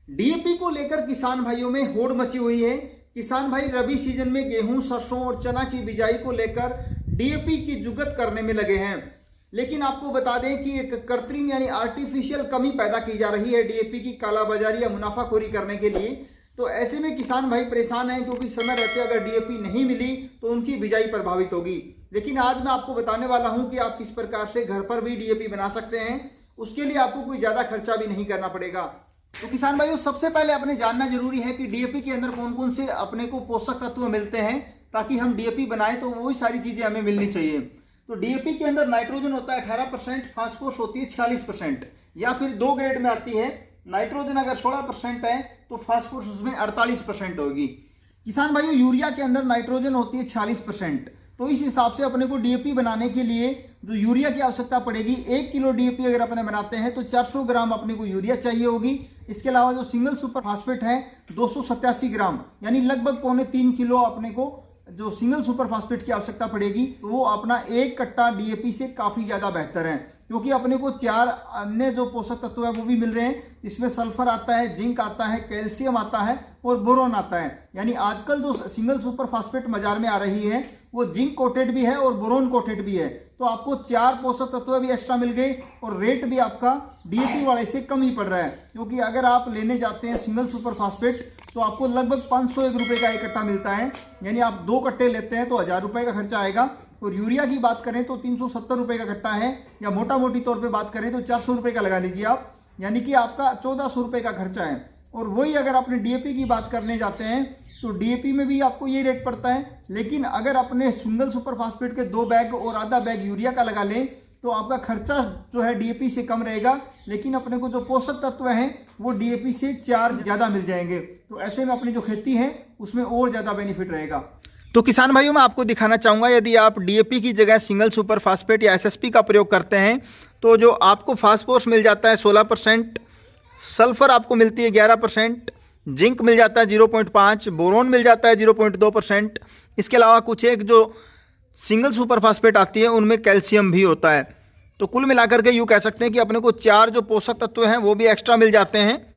DAP को लेकर किसान भाइयों में होड़ मची हुई है। किसान भाई रबी सीजन में गेहूं, सरसों और चना की बिजाई को लेकर डीएपी की जुगत करने में लगे हैं। लेकिन आपको बता दें कि एक कृत्रिम यानी आर्टिफिशियल कमी पैदा की जा रही है डीएपी की कालाबाजारी या मुनाफाखोरी करने के लिए। तो ऐसे में किसान भाई परेशान हैं, क्योंकि समय रहते अगर डीएपी नहीं मिली तो उनकी बिजाई प्रभावित होगी। लेकिन आज मैं आपको बताने वाला हूं कि आप किस प्रकार से घर पर भी डीएपी बना सकते हैं। उसके लिए आपको कोई ज़्यादा खर्चा भी नहीं करना पड़ेगा। तो किसान भाइयों, सबसे पहले आपने जानना जरूरी है कि डीएपी के अंदर कौन कौन से अपने को पोषक तत्व मिलते हैं, ताकि हम डीएपी बनाएं तो वही सारी चीज़ें हमें मिलनी चाहिए। तो डीएपी के अंदर नाइट्रोजन होता है 18%, फास्फोरस होती है 46%, या फिर दो ग्रेड में आती है। नाइट्रोजन अगर 16% है तो फास्फोरस उसमें 48% होगी। किसान भाइयों, यूरिया के अंदर नाइट्रोजन होती है 46%। तो इस हिसाब से अपने को डीएपी बनाने के लिए जो यूरिया की आवश्यकता पड़ेगी, 1 किलो डीएपी अगर अपने बनाते हैं तो 400 ग्राम अपने को यूरिया चाहिए होगी। इसके अलावा जो सिंगल सुपर फास्फेट है 287 ग्राम, यानी लगभग 2.25 किलो अपने को जो सिंगल सुपर फास्फेट की आवश्यकता पड़ेगी। तो वो अपना एक कट्टा डीएपी से काफ़ी ज़्यादा बेहतर है, क्योंकि अपने को 4 अन्य जो पोषक तत्व है वो भी मिल रहे हैं। इसमें सल्फर आता है, जिंक आता है, कैल्शियम आता है और बोरोन आता है। यानी आजकल जो सिंगल सुपर फास्फेट बाजार में आ रही है वो जिंक कोटेड भी है और बोरोन कोटेड भी है। तो आपको 4 पोषक तत्व भी एक्स्ट्रा मिल गए और रेट भी आपका डीएपी वाले से कम ही पड़ रहा है। क्योंकि अगर आप लेने जाते हैं सिंगल सुपर फास्फेट तो आपको लगभग 501 रुपये का एक कट्टा मिलता है। यानी आप 2 कट्टे लेते हैं तो 1000 रुपये का खर्चा आएगा। और यूरिया की बात करें तो 370 रुपये का कट्टा है, या मोटा मोटी तौर पे बात करें तो 400 रुपये का लगा लीजिए आप, यानी कि आपका 1400 रुपये का खर्चा है। और वही अगर आपने डीएपी की बात करने जाते हैं तो डीएपी में भी आपको ये रेट पड़ता है। लेकिन अगर अपने सिंगल सुपर फास्फेट के 2 बैग और आधा बैग यूरिया का लगा लें तो आपका खर्चा जो है डीएपी से कम रहेगा, लेकिन अपने को जो पोषक तत्व हैं वो डीएपी से 4 ज़्यादा मिल जाएंगे। तो ऐसे में अपनी जो खेती है उसमें और ज़्यादा बेनिफिट रहेगा। तो किसान भाइयों, मैं आपको दिखाना चाहूँगा, यदि आप डीएपी की जगह सिंगल सुपर फास्फेट या एसएसपी का प्रयोग करते हैं तो जो आपको फास्फोरस मिल जाता है 16%, सल्फर आपको मिलती है 11%, जिंक मिल जाता है 0.5, बोरोन मिल जाता है 0.2%। इसके अलावा कुछ एक जो सिंगल सुपर फास्फेट आती है उनमें कैल्शियम भी होता है। तो कुल मिलाकर के यूँ कह सकते हैं कि अपने को 4 जो पोषक तत्व हैं वो भी एक्स्ट्रा मिल जाते हैं।